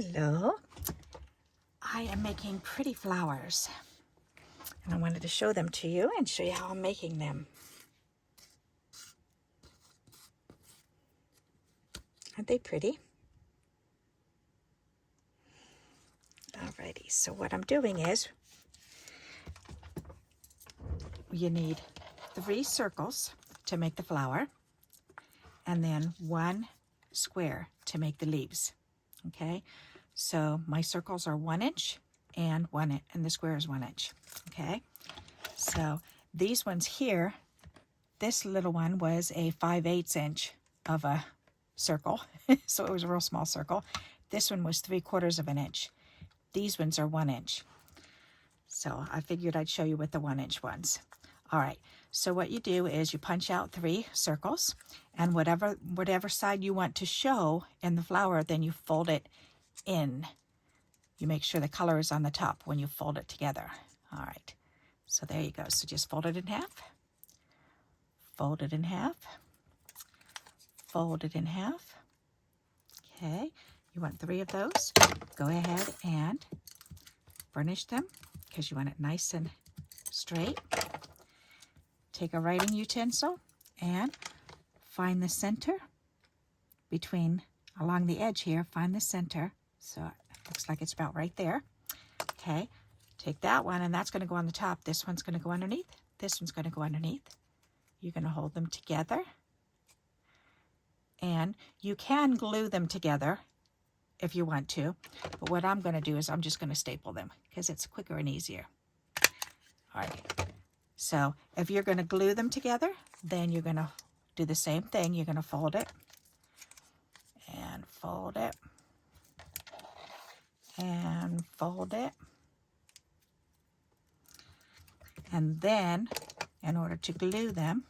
Hello. I am making pretty flowers, and I wanted to show them to you and show you how I'm making them. Aren't they pretty? Alrighty, so what I'm doing is you need 3 circles to make the flower, and then 1 square to make the leaves. Okay, so my circles are 1 inch and the square is 1 inch. Okay, so these ones here, this little one was a 5/8 inch of a circle, so it was a real small circle. This one was 3/4 of an inch. These ones are 1 inch. So I figured I'd show you with the 1 inch ones. All right, so what you do is you punch out 3 circles, and whatever side you want to show in the flower, then you fold it in. You make sure the color is on the top when you fold it together. All right, so there you go. So just fold it in half, fold it in half, fold it in half. Okay, you want 3 of those. Go ahead and burnish them because you want it nice and straight. Take a writing utensil and find the center along the edge here, find the center. So it looks like it's about right there. Okay, take that one, and that's going to go on the top. This one's going to go underneath. This one's going to go underneath. You're going to hold them together. And you can glue them together if you want to. But what I'm going to do is I'm just going to staple them because it's quicker and easier. All right. So if you're going to glue them together, then you're going to do the same thing. You're going to fold it and fold it and fold it. And then in order to glue them,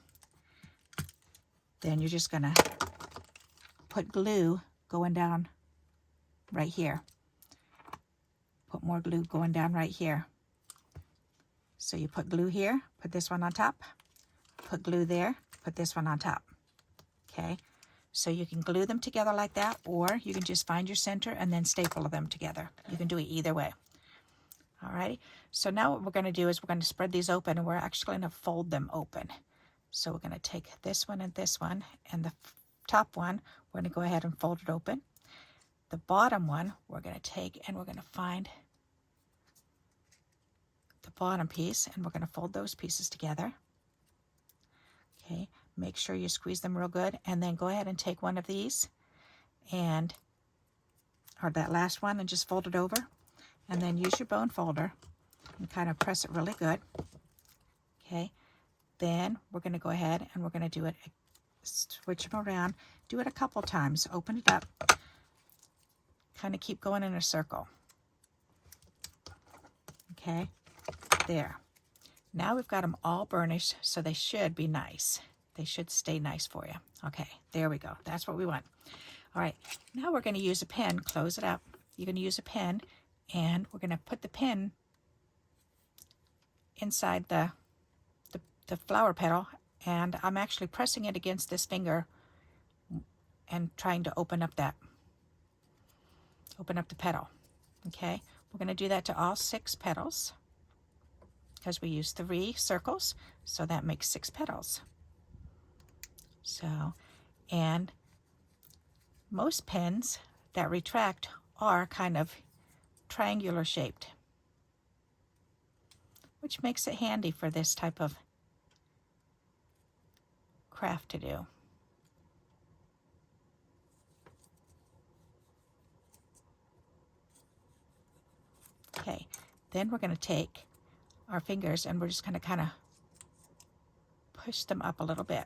then you're just going to put glue going down right here. Put more glue going down right here. So you put glue here, put this one on top, put glue there, put this one on top. Okay, so you can glue them together like that, or you can just find your center and then staple them together. You can do it either way. All right, so now what we're going to do is we're going to spread these open, and we're actually going to fold them open. So we're going to take this one, and the top one, we're going to go ahead and fold it open. The bottom one, we're going to take and we're going to find the bottom piece, and we're going to fold those pieces together. Okay, make sure you squeeze them real good, and then go ahead and take one of these or that last one, and just fold it over, and then use your bone folder and kind of press it really good. Okay, then we're going to go ahead and we're going to do it, switch them around, do it a couple times, open it up, kind of keep going in a circle. Okay, there. Now we've got them all burnished, so they should be nice. They should stay nice for you. Okay, there we go. That's what we want. All right, now we're going to use a pen. Close it up. You're going to use a pen, and we're going to put the pen inside the flower petal, and I'm actually pressing it against this finger and trying to open up the petal. Okay, we're going to do that to all 6 petals because we use 3 circles, so that makes 6 petals. So, and most pens that retract are kind of triangular shaped, which makes it handy for this type of craft to do. Okay, then we're going to take our fingers and we're just going to kind of push them up a little bit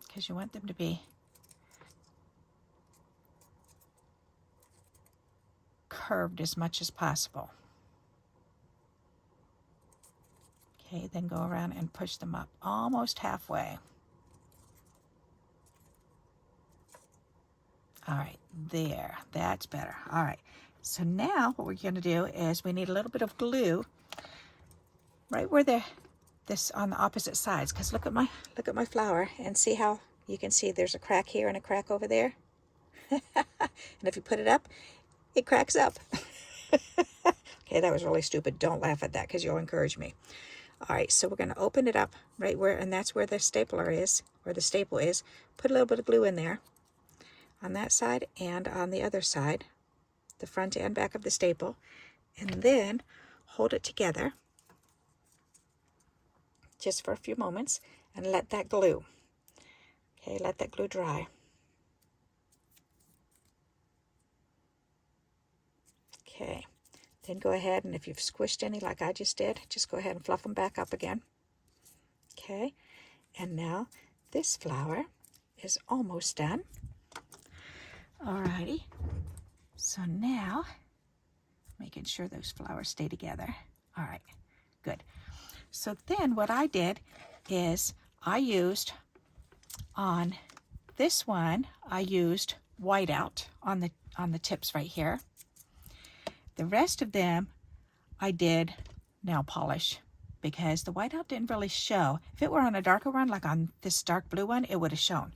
because you want them to be curved as much as possible. Okay, then go around and push them up almost halfway. All right, there, that's better. All right, so now what we're going to do is we need a little bit of glue right where this on the opposite sides, because look at my flower and see how you can see there's a crack here and a crack over there. And if you put it up, it cracks up. Okay, that was really stupid. Don't laugh at that because you'll encourage me. All right, so we're going to open it up right where, and that's where the stapler is, where the staple is. Put a little bit of glue in there on that side and on the other side, the front and back of the staple, and then hold it together just for a few moments and let that glue. Okay, let that glue dry. Okay, then go ahead, and if you've squished any like I just did, just go ahead and fluff them back up again. Okay, and now this flower is almost done. Alrighty, so now making sure those flowers stay together. All right, good. So then what I did is I used on this one, I used whiteout on the tips right here. The rest of them I did nail polish because the whiteout didn't really show. If it were on a darker one, like on this dark blue one, it would have shown.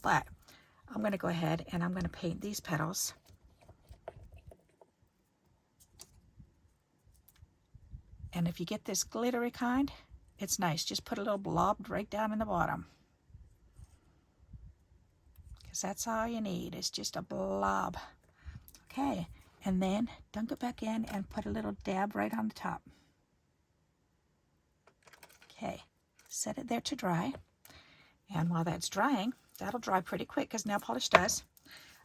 But I'm going to go ahead and I'm going to paint these petals. And if you get this glittery kind, it's nice. Just put a little blob right down in the bottom. Because that's all you need, is just a blob. Okay, and then dunk it back in and put a little dab right on the top. Okay, set it there to dry. And while that's drying, that'll dry pretty quick because nail polish does.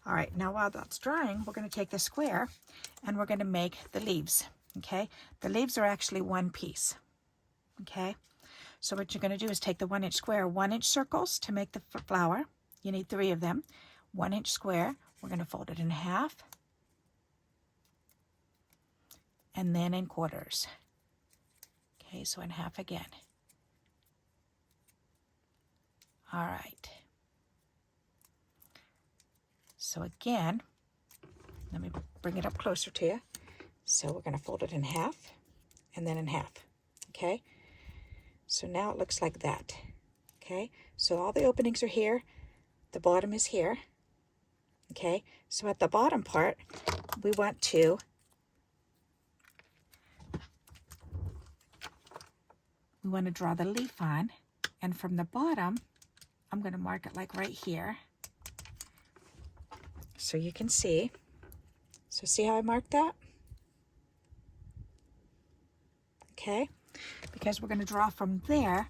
All right, now while that's drying, we're going to take the square and we're going to make the leaves. Okay, the leaves are actually one piece. Okay, so what you're going to do is take the 1-inch square, 1-inch circles to make the flower. You need 3 of them. 1-inch square, we're going to fold it in half and then in quarters. Okay, so in half again. All right. So again, let me bring it up closer to you. So we're going to fold it in half and then in half. Okay, so now it looks like that. Okay, so all the openings are here, the bottom is here. Okay, so at the bottom part we want to draw the leaf on, and from the bottom I'm going to mark it like right here so you can see. So see how I marked that? Okay, because we're going to draw from there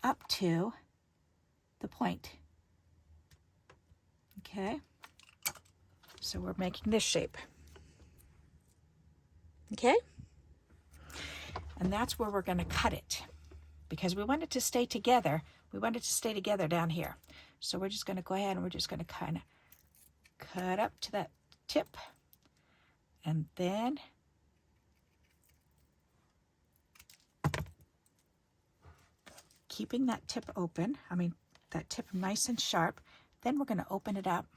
up to the point. Okay, so we're making this shape. Okay, and that's where we're going to cut it because we want it to stay together. We want it to stay together down here. So we're just going to go ahead and we're just going to kind of cut up to that tip, and then keeping that tip open, that tip nice and sharp, then we're going to open it up,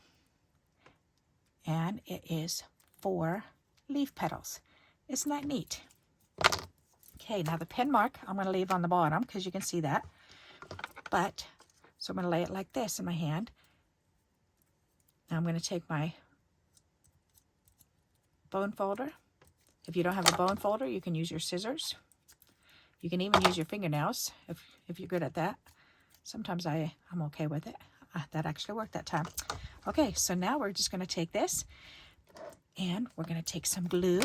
and it is 4 leaf petals. Isn't that neat? Okay, now the pen mark I'm going to leave on the bottom because you can see that. But, so I'm going to lay it like this in my hand. Now I'm going to take my bone folder. If you don't have a bone folder, you can use your scissors. You can even use your fingernails if you're good at that. Sometimes I'm okay with it. That actually worked that time. Okay, so now we're just going to take this and we're going to take some glue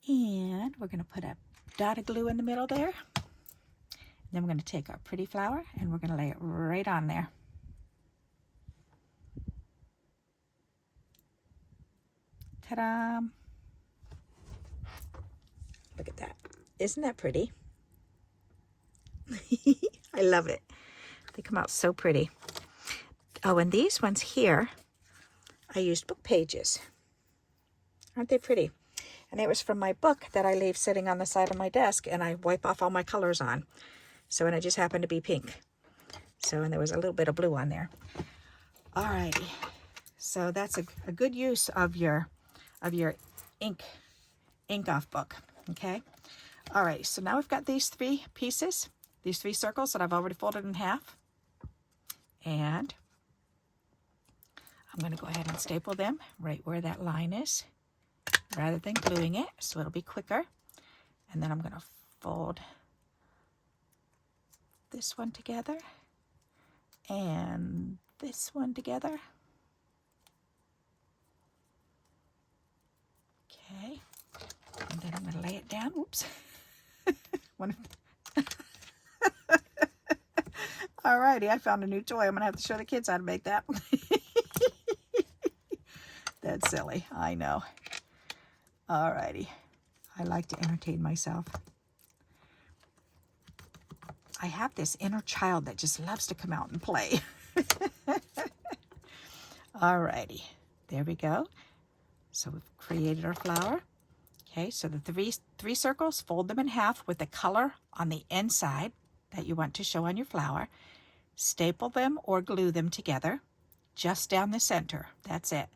and we're going to put a dot of glue in the middle there. Then we're going to take our pretty flower and we're going to lay it right on there. Ta-da! Look at that. Isn't that pretty? I love it. They come out so pretty. Oh, and these ones here, I used book pages. Aren't they pretty? And it was from my book that I leave sitting on the side of my desk and I wipe off all my colors on. So, and it just happened to be pink. So, and there was a little bit of blue on there. Alrighty. So that's a good use of your ink off book. Okay. All right. So now we've got these 3 pieces, these 3 circles that I've already folded in half. And I'm going to go ahead and staple them right where that line is rather than gluing it, so it'll be quicker. And then I'm going to fold this one together and this one together. Okay, and then I'm going to lay it down. Whoops. Alrighty, I found a new toy. I'm going to have to show the kids how to make that. That's silly, I know. Alrighty, I like to entertain myself. I have this inner child that just loves to come out and play. Alrighty, there we go. So we've created our flower. Okay, so the three circles, fold them in half with the color on the inside that you want to show on your flower. Staple them or glue them together just down the center. That's it.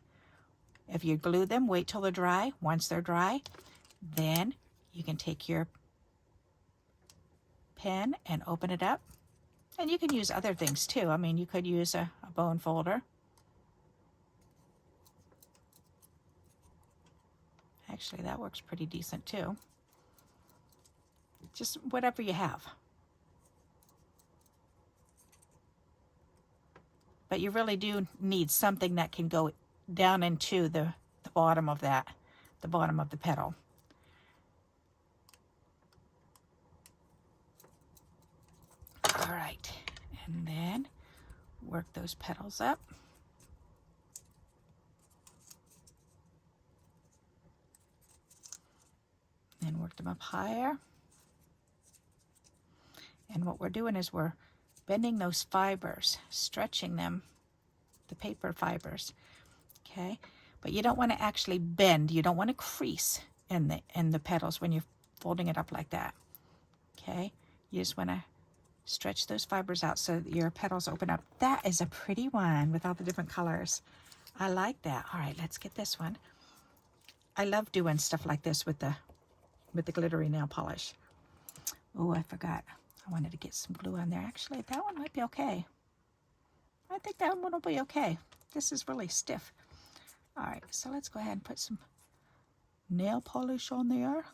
If you glue them, wait till they're dry. Once they're dry, then you can take your pen and open it up. And you can use other things too. I mean, you could use a bone folder. Actually, that works pretty decent too. Just whatever you have. But you really do need something that can go down into the bottom of that, the bottom of the petal. All right, and then work those petals up. Then work them up higher. And what we're doing is we're bending those fibers, stretching them, the paper fibers, okay? But you don't want to actually bend. You don't want to crease in the petals when you're folding it up like that, okay? You just want to stretch those fibers out so that your petals open up. That is a pretty one with all the different colors. I like that. All right, let's get this one. I love doing stuff like this with the glittery nail polish. Oh, I forgot. I wanted to get some glue on there. Actually, that one might be okay. I think that one will be okay. This is really stiff. All right, so let's go ahead and put some nail polish on there.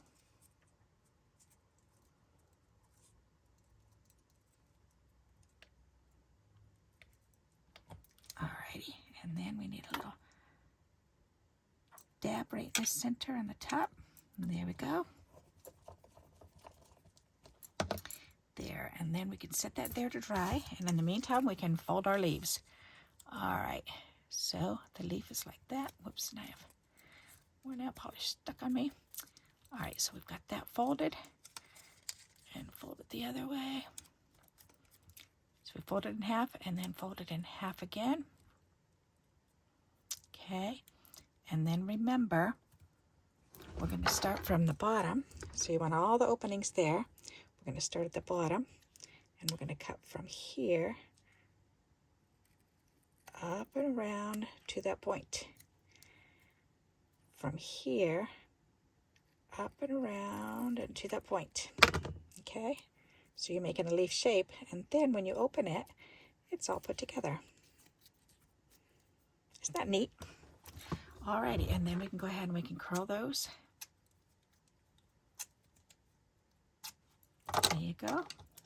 Alrighty, and then we need a little dab right in the center and the top. And there we go. There, and then we can set that there to dry, and in the meantime we can fold our leaves. All right, so the leaf is like that. Whoops, and I have more nail polish stuck on me. All right, so we've got that folded, and fold it the other way. So we fold it in half and then fold it in half again. Okay, and then remember, we're going to start from the bottom. So you want all the openings there. We're going to start at the bottom, and we're going to cut from here up and around to that point. From here up and around and to that point. Okay, so you're making a leaf shape, and then when you open it, it's all put together. Isn't that neat? Alrighty, and then we can go ahead and we can curl those. There you go.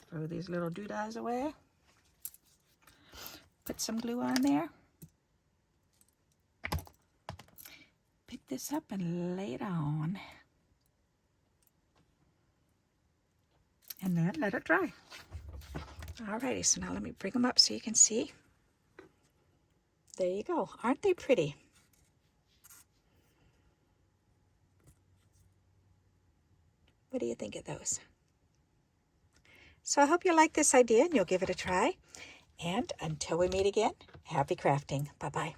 Throw these little doodads away. Put some glue on there. Pick this up and lay it on. And then let it dry. Alrighty, so now let me bring them up so you can see. There you go. Aren't they pretty? What do you think of those? So I hope you like this idea and you'll give it a try. And until we meet again, happy crafting. Bye-bye.